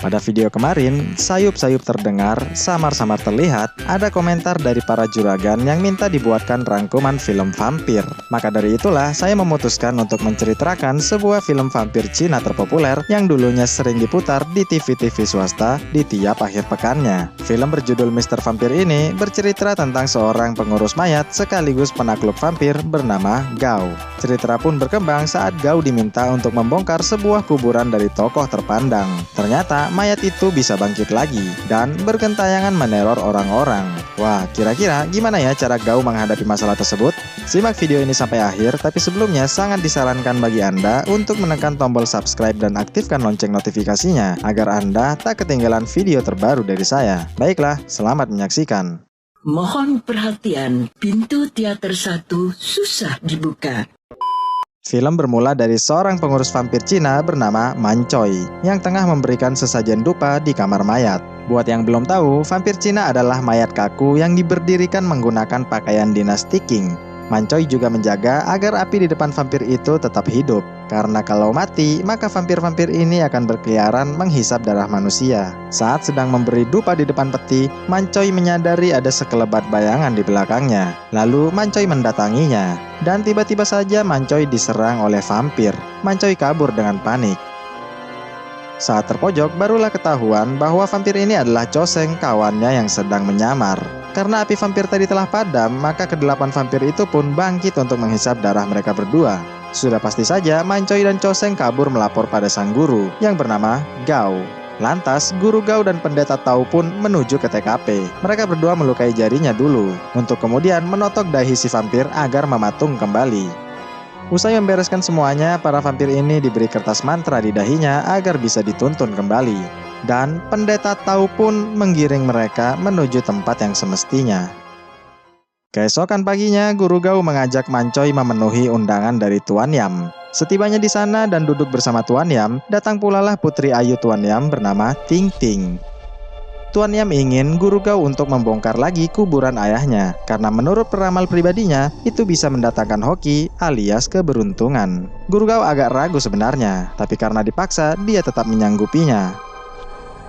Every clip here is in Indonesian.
Pada video kemarin, sayup-sayup terdengar, samar-samar terlihat, ada komentar dari para juragan yang minta dibuatkan rangkuman film vampir. Maka dari itulah, saya memutuskan untuk menceritakan sebuah film vampir Cina terpopuler yang dulunya sering diputar di TV-TV swasta di tiap akhir pekannya. Film berjudul Mr. Vampir ini bercerita tentang seorang pengurus mayat sekaligus penakluk vampir bernama Gao. Cerita pun berkembang saat Gao diminta untuk membongkar sebuah kuburan dari tokoh terpandang. Ternyata mayat itu bisa bangkit lagi dan bergentayangan meneror orang-orang. Wah, kira-kira gimana ya cara Gao menghadapi masalah tersebut? Simak video ini sampai akhir, tapi sebelumnya sangat disarankan bagi Anda untuk menekan tombol subscribe dan aktifkan lonceng notifikasinya agar Anda tak ketinggalan video terbaru dari saya. Baiklah, selamat menyaksikan. Mohon perhatian, pintu teater 1 susah dibuka. Film bermula dari seorang pengurus vampir Cina bernama Man Choi yang tengah memberikan sesajen dupa di kamar mayat. Buat yang belum tahu, vampir Cina adalah mayat kaku yang diberdirikan menggunakan pakaian dinasti Qing. Man Choi juga menjaga agar api di depan vampir itu tetap hidup, karena kalau mati, maka vampir-vampir ini akan berkeliaran menghisap darah manusia. Saat sedang memberi dupa di depan peti, Man Choi menyadari ada sekelebat bayangan di belakangnya. Lalu Man Choi mendatanginya, dan tiba-tiba saja Man Choi diserang oleh vampir. Man Choi kabur dengan panik. Saat terpojok, barulah ketahuan bahwa vampir ini adalah Choseng, kawannya yang sedang menyamar. Karena api vampir tadi telah padam, maka kedelapan vampir itu pun bangkit untuk menghisap darah mereka berdua. Sudah pasti saja Man Choi dan Choseng kabur melapor pada sang guru yang bernama Gao. Lantas, guru Gao dan pendeta Tao pun menuju ke TKP. Mereka berdua melukai jarinya dulu, untuk kemudian menotok dahi si vampir agar mematung kembali. Usai membereskan semuanya, para vampir ini diberi kertas mantra di dahinya agar bisa dituntun kembali. Dan pendeta Tao pun menggiring mereka menuju tempat yang semestinya. Keesokan paginya, guru Gao mengajak Man Choi memenuhi undangan dari Tuan Yam. Setibanya di sana dan duduk bersama Tuan Yam, datang pula lah putri ayu Tuan Yam bernama Ting Ting. Tuan Yam ingin guru Gao untuk membongkar lagi kuburan ayahnya, karena menurut peramal pribadinya, itu bisa mendatangkan hoki alias keberuntungan. Guru Gao agak ragu sebenarnya, tapi karena dipaksa, dia tetap menyanggupinya.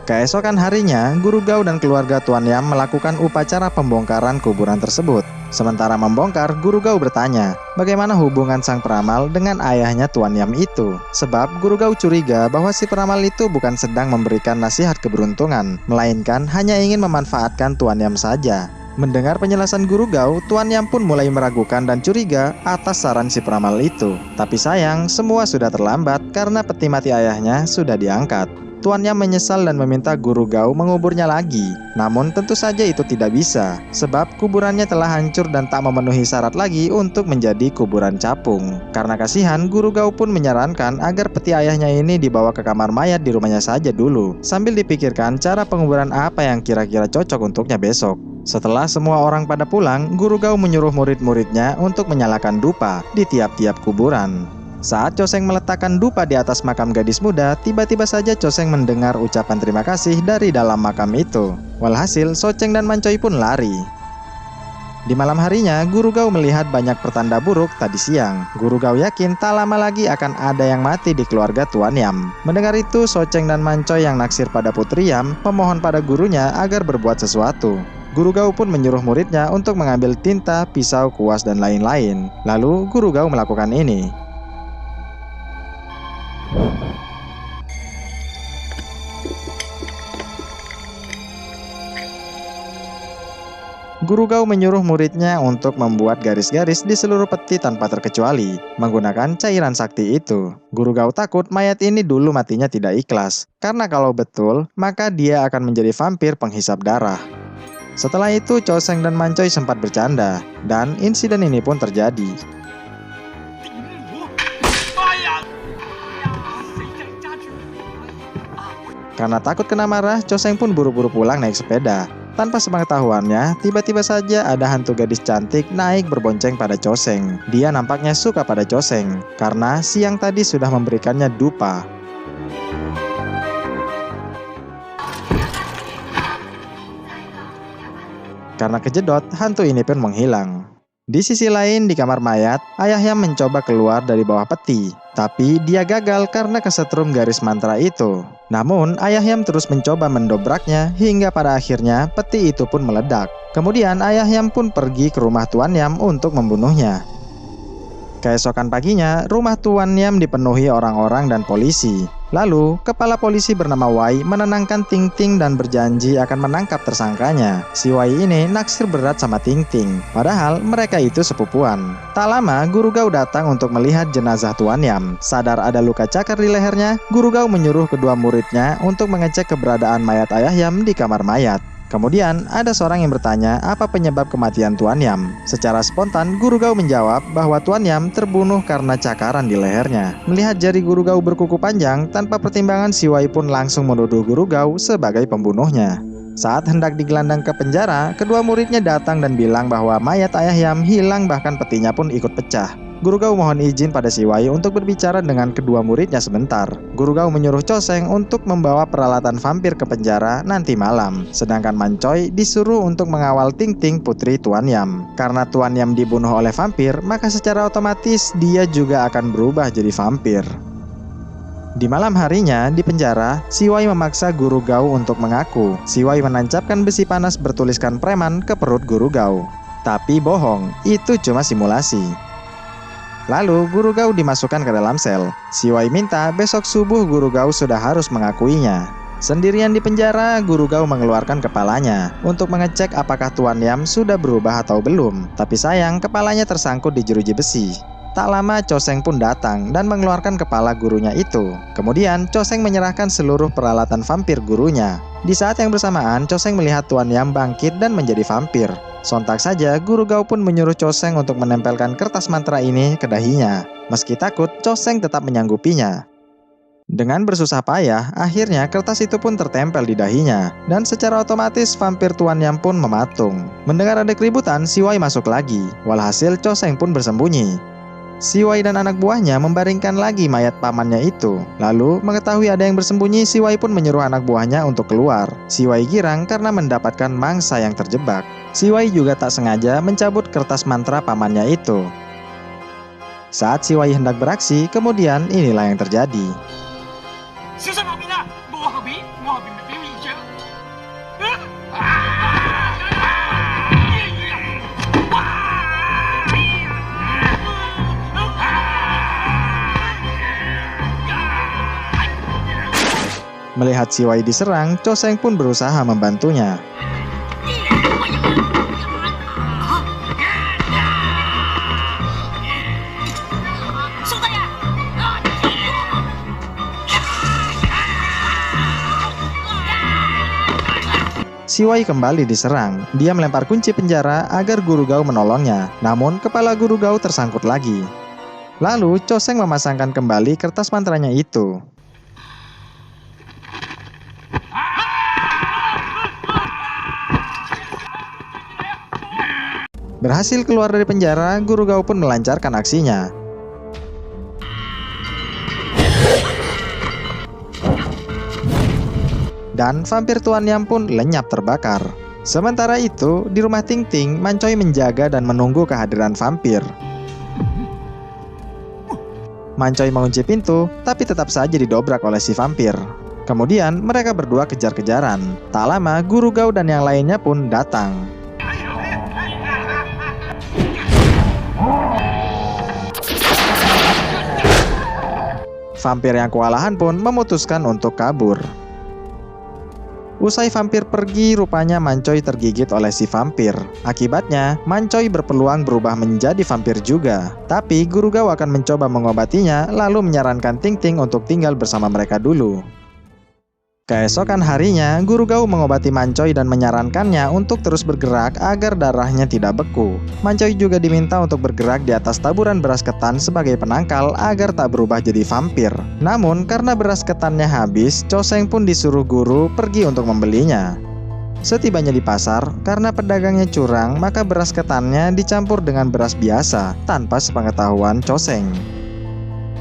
Keesokan harinya, guru Gao dan keluarga Tuan Yam melakukan upacara pembongkaran kuburan tersebut. Sementara membongkar, guru Gao bertanya, bagaimana hubungan sang peramal dengan ayahnya Tuan Yam itu? Sebab guru Gao curiga bahwa si peramal itu bukan sedang memberikan nasihat keberuntungan, melainkan hanya ingin memanfaatkan Tuan Yam saja. Mendengar penjelasan guru Gao, Tuan Yam pun mulai meragukan dan curiga atas saran si peramal itu. Tapi sayang, semua sudah terlambat karena peti mati ayahnya sudah diangkat. Tuan Yam menyesal dan meminta guru Gao menguburnya lagi. Namun tentu saja itu tidak bisa, sebab kuburannya telah hancur dan tak memenuhi syarat lagi untuk menjadi kuburan capung. Karena kasihan, guru Gao pun menyarankan agar peti ayahnya ini dibawa ke kamar mayat di rumahnya saja dulu, sambil dipikirkan cara penguburan apa yang kira-kira cocok untuknya besok. Setelah semua orang pada pulang, guru Gao menyuruh murid-muridnya untuk menyalakan dupa di tiap-tiap kuburan. Saat Choseng meletakkan dupa di atas makam gadis muda, tiba-tiba saja Choseng mendengar ucapan terima kasih dari dalam makam itu. Walhasil, Socheng dan Man Choi pun lari. Di malam harinya, guru Gao melihat banyak pertanda buruk tadi siang. Guru Gao yakin tak lama lagi akan ada yang mati di keluarga Tuan Yam. Mendengar itu, Socheng dan Man Choi yang naksir pada Putri Yam memohon pada gurunya agar berbuat sesuatu. Guru Gao pun menyuruh muridnya untuk mengambil tinta, pisau, kuas, dan lain-lain. Lalu, guru Gao melakukan ini. Guru Gao menyuruh muridnya untuk membuat garis-garis di seluruh peti tanpa terkecuali, menggunakan cairan sakti itu. Guru Gao takut mayat ini dulu matinya tidak ikhlas, karena kalau betul, maka dia akan menjadi vampir penghisap darah. Setelah itu, Choseng dan Man Choi sempat bercanda, dan insiden ini pun terjadi. Karena takut kena marah, Choseng pun buru-buru pulang naik sepeda. Tanpa sepengetahuannya, tiba-tiba saja ada hantu gadis cantik naik berbonceng pada Choseng. Dia nampaknya suka pada Choseng, karena siang tadi sudah memberikannya dupa. Karena kejedot, hantu ini pun menghilang. Di sisi lain, di kamar mayat, Ayah Yam mencoba keluar dari bawah peti. Tapi dia gagal karena kesetrum garis mantra itu. Namun, Ayah Yam terus mencoba mendobraknya hingga pada akhirnya peti itu pun meledak. Kemudian, Ayah Yam pun pergi ke rumah Tuan Yam untuk membunuhnya. Keesokan paginya, rumah Tuan Yam dipenuhi orang-orang dan polisi. Lalu, kepala polisi bernama Wai menenangkan Ting Ting dan berjanji akan menangkap tersangkanya. Si Wai ini naksir berat sama Ting Ting, padahal mereka itu sepupuan. Tak lama, Guru Gao datang untuk melihat jenazah Tuan Yam. Sadar ada luka cakar di lehernya, Guru Gao menyuruh kedua muridnya untuk mengecek keberadaan mayat Ayah Yam di kamar mayat. Kemudian, ada seorang yang bertanya apa penyebab kematian Tuan Yam. Secara spontan, Guru Gao menjawab bahwa Tuan Yam terbunuh karena cakaran di lehernya. Melihat jari Guru Gao berkuku panjang, tanpa pertimbangan si Wai pun langsung menuduh Guru Gao sebagai pembunuhnya. Saat hendak digelandang ke penjara, kedua muridnya datang dan bilang bahwa mayat Ayah Yam hilang, bahkan petinya pun ikut pecah. Guru Gao mohon izin pada si Wai untuk berbicara dengan kedua muridnya sebentar. Guru Gao menyuruh Choseng untuk membawa peralatan vampir ke penjara nanti malam. Sedangkan Mancoy disuruh untuk mengawal Ting Ting, putri Tuan Yam. Karena Tuan Yam dibunuh oleh vampir, maka secara otomatis dia juga akan berubah jadi vampir. Di malam harinya, di penjara, si Wai memaksa Guru Gao untuk mengaku. Si Wai menancapkan besi panas bertuliskan preman ke perut Guru Gao. Tapi bohong, itu cuma simulasi. Lalu Guru Gao dimasukkan ke dalam sel. Si Wai minta besok subuh Guru Gao sudah harus mengakuinya. Sendirian di penjara, Guru Gao mengeluarkan kepalanya untuk mengecek apakah Tuan Yam sudah berubah atau belum. Tapi sayang, kepalanya tersangkut di jeruji besi. Tak lama, Choseng pun datang dan mengeluarkan kepala gurunya itu. Kemudian, Choseng menyerahkan seluruh peralatan vampir gurunya. Di saat yang bersamaan, Choseng melihat Tuan Yam bangkit dan menjadi vampir. Sontak saja, Guru Gao pun menyuruh Choseng untuk menempelkan kertas mantra ini ke dahinya. Meski takut, Choseng tetap menyanggupinya. Dengan bersusah payah, akhirnya kertas itu pun tertempel di dahinya. Dan secara otomatis, vampir Tuan Yam pun mematung. Mendengar ada keributan, si Wai masuk lagi. Walhasil, Choseng pun bersembunyi. Si Wai dan anak buahnya membaringkan lagi mayat pamannya itu. Lalu, mengetahui ada yang bersembunyi, si Wai pun menyuruh anak buahnya untuk keluar. Si Wai girang karena mendapatkan mangsa yang terjebak. Si Wai juga tak sengaja mencabut kertas mantra pamannya itu. Saat si Wai hendak beraksi, kemudian inilah yang terjadi. Melihat si Wai diserang, Choseng pun berusaha membantunya. Si Wai kembali diserang. Dia melempar kunci penjara agar Guru Gao menolongnya. Namun, kepala Guru Gao tersangkut lagi. Lalu, Choseng memasangkan kembali kertas mantranya itu. Berhasil keluar dari penjara, Guru Gao pun melancarkan aksinya. Dan vampir Tuan Yam pun lenyap terbakar. Sementara itu, di rumah Ting Ting, Mancoy menjaga dan menunggu kehadiran vampir. Mancoy mengunci pintu, tapi tetap saja didobrak oleh si vampir. Kemudian, mereka berdua kejar-kejaran. Tak lama, Guru Gao dan yang lainnya pun datang. Vampir yang kewalahan pun memutuskan untuk kabur. Usai vampir pergi, rupanya Mancoy tergigit oleh si vampir. Akibatnya, Mancoy berpeluang berubah menjadi vampir juga. Tapi Guru Gao akan mencoba mengobatinya, lalu menyarankan Ting Ting untuk tinggal bersama mereka dulu. Keesokan harinya, Guru Gao mengobati Mancoy dan menyarankannya untuk terus bergerak agar darahnya tidak beku. Mancoy juga diminta untuk bergerak di atas taburan beras ketan sebagai penangkal agar tak berubah jadi vampir. Namun, karena beras ketannya habis, Choseng pun disuruh guru pergi untuk membelinya. Setibanya di pasar, karena pedagangnya curang, maka beras ketannya dicampur dengan beras biasa tanpa sepengetahuan Choseng.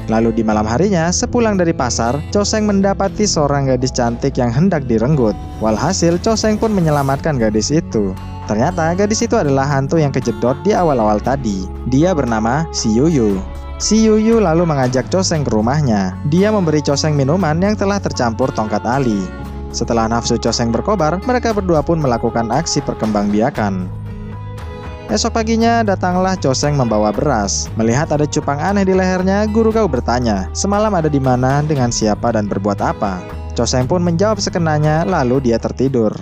Lalu di malam harinya, sepulang dari pasar, Choseng mendapati seorang gadis cantik yang hendak direnggut. Walhasil, Choseng pun menyelamatkan gadis itu. Ternyata gadis itu adalah hantu yang kejedot di awal-awal tadi. Dia bernama Si Yuyu. Si Yuyu lalu mengajak Choseng ke rumahnya. Dia memberi Choseng minuman yang telah tercampur tongkat ali. Setelah nafsu Choseng berkobar, mereka berdua pun melakukan aksi perkembangbiakan. Esok paginya datanglah Choseng membawa beras. Melihat ada cupang aneh di lehernya, Guru Gao bertanya, semalam ada di mana, dengan siapa, dan berbuat apa. Choseng pun menjawab sekenanya, lalu dia tertidur.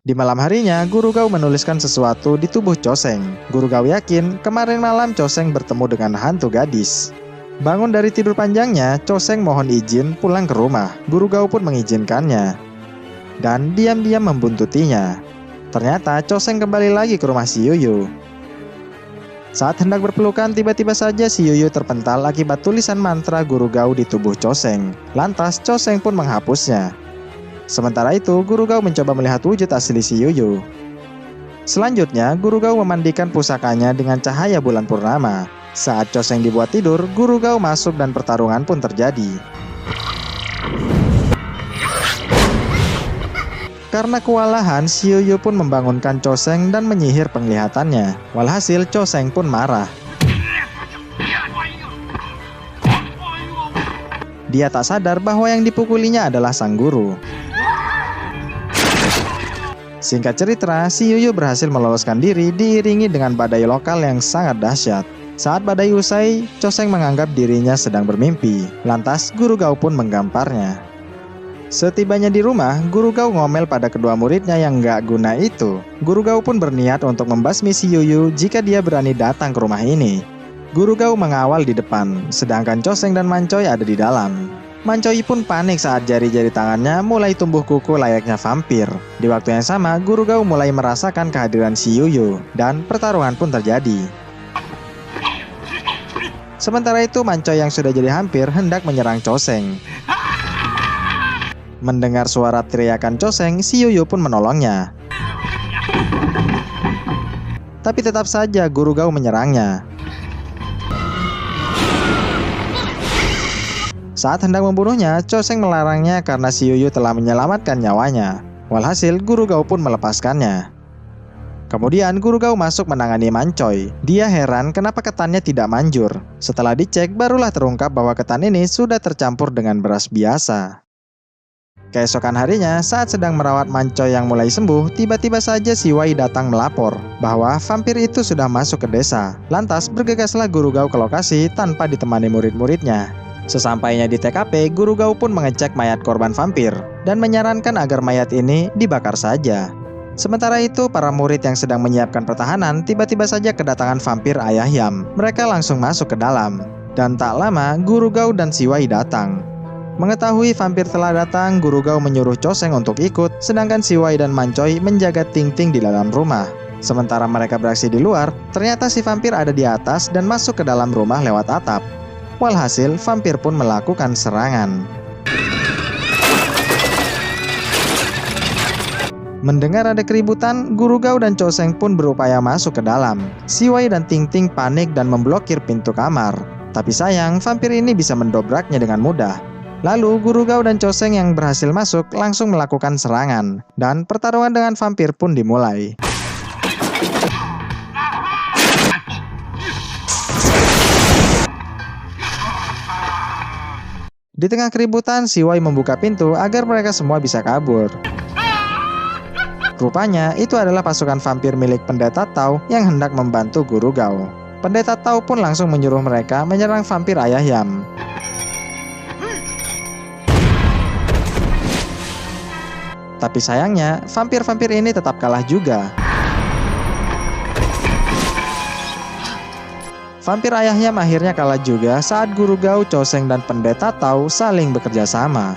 Di malam harinya, Guru Gao menuliskan sesuatu di tubuh Choseng. Guru Gao yakin kemarin malam Choseng bertemu dengan hantu gadis. Bangun dari tidur panjangnya, Choseng mohon izin pulang ke rumah. Guru Gao pun mengizinkannya dan diam-diam membuntutinya. Ternyata Choseng kembali lagi ke rumah Si Yuyu. Saat hendak berpelukan, tiba-tiba saja Si Yuyu terpental akibat tulisan mantra Guru Gao di tubuh Choseng. Lantas Choseng pun menghapusnya. Sementara itu, Guru Gao mencoba melihat wujud asli Si Yuyu. Selanjutnya, Guru Gao memandikan pusakanya dengan cahaya bulan purnama. Saat Choseng dibuat tidur, Guru Gao masuk dan pertarungan pun terjadi. Karena kewalahan, Si Yuyu pun membangunkan Choseng dan menyihir penglihatannya. Walhasil, Choseng pun marah. Dia tak sadar bahwa yang dipukulinya adalah sang guru. Singkat cerita, Si Yuyu berhasil meloloskan diri diiringi dengan badai lokal yang sangat dahsyat. Saat badai usai, Choseng menganggap dirinya sedang bermimpi. Lantas, Guru Gao pun menggamparnya. Setibanya di rumah, Guru Gao ngomel pada kedua muridnya yang gak guna itu. Guru Gao pun berniat untuk membasmi Si Yuyu jika dia berani datang ke rumah ini. Guru Gao mengawal di depan, sedangkan Choseng dan Mancoy ada di dalam. Mancoy pun panik saat jari-jari tangannya mulai tumbuh kuku layaknya vampir. Di waktu yang sama, Guru Gao mulai merasakan kehadiran Si Yuyu, dan pertarungan pun terjadi. Sementara itu, Mancoy yang sudah jadi hampir hendak menyerang Choseng. Mendengar suara teriakan Choseng, Si Yuyu pun menolongnya. Tapi tetap saja Guru Gao menyerangnya. Saat hendak membunuhnya, Choseng melarangnya karena Si Yuyu telah menyelamatkan nyawanya. Walhasil, Guru Gao pun melepaskannya. Kemudian, Guru Gao masuk menangani Mancoy. Dia heran kenapa ketannya tidak manjur. Setelah dicek, barulah terungkap bahwa ketan ini sudah tercampur dengan beras biasa. Keesokan harinya, saat sedang merawat Mancoy yang mulai sembuh, tiba-tiba saja si Wai datang melapor bahwa vampir itu sudah masuk ke desa. Lantas, bergegaslah Guru Gao ke lokasi tanpa ditemani murid-muridnya. Sesampainya di TKP, Guru Gao pun mengecek mayat korban vampir dan menyarankan agar mayat ini dibakar saja. Sementara itu, para murid yang sedang menyiapkan pertahanan tiba-tiba saja kedatangan vampir Ayah Yam. Mereka langsung masuk ke dalam. Dan tak lama, Guru Gao dan Si Wai datang. Mengetahui vampir telah datang, Guru Gao menyuruh Choseng untuk ikut, sedangkan Si Wai dan Mancoy menjaga Ting Ting di dalam rumah. Sementara mereka beraksi di luar, ternyata si vampir ada di atas dan masuk ke dalam rumah lewat atap. Walhasil, vampir pun melakukan serangan. Mendengar ada keributan, Guru Gao dan Choseng pun berupaya masuk ke dalam. Si Wai dan Ting Ting panik dan memblokir pintu kamar. Tapi sayang, vampir ini bisa mendobraknya dengan mudah. Lalu, Guru Gao dan Choseng yang berhasil masuk langsung melakukan serangan. Dan pertarungan dengan vampir pun dimulai. Di tengah keributan, Si Wai membuka pintu agar mereka semua bisa kabur. Rupanya, itu adalah pasukan vampir milik Pendeta Tao yang hendak membantu Guru Gao. Pendeta Tao pun langsung menyuruh mereka menyerang vampir Ayah Yam. Tapi sayangnya, vampir-vampir ini tetap kalah juga. Vampir Ayah Yam akhirnya kalah juga saat Guru Gao, Choseng, dan Pendeta Tao saling bekerja sama.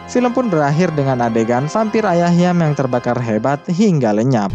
Film pun berakhir dengan adegan vampir Ayah Yam yang terbakar hebat hingga lenyap.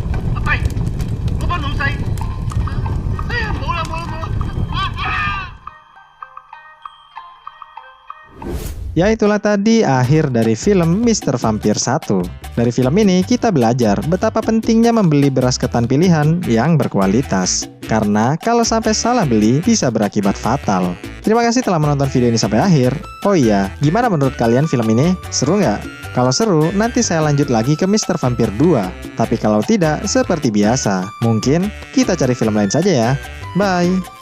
Ya, itulah tadi akhir dari film Mr. Vampir 1. Dari film ini kita belajar betapa pentingnya membeli beras ketan pilihan yang berkualitas. Karena kalau sampai salah beli bisa berakibat fatal. Terima kasih telah menonton video ini sampai akhir. Oh iya, gimana menurut kalian film ini? Seru nggak? Kalau seru, nanti saya lanjut lagi ke Mr. Vampir 2. Tapi kalau tidak, seperti biasa, mungkin kita cari film lain saja ya. Bye!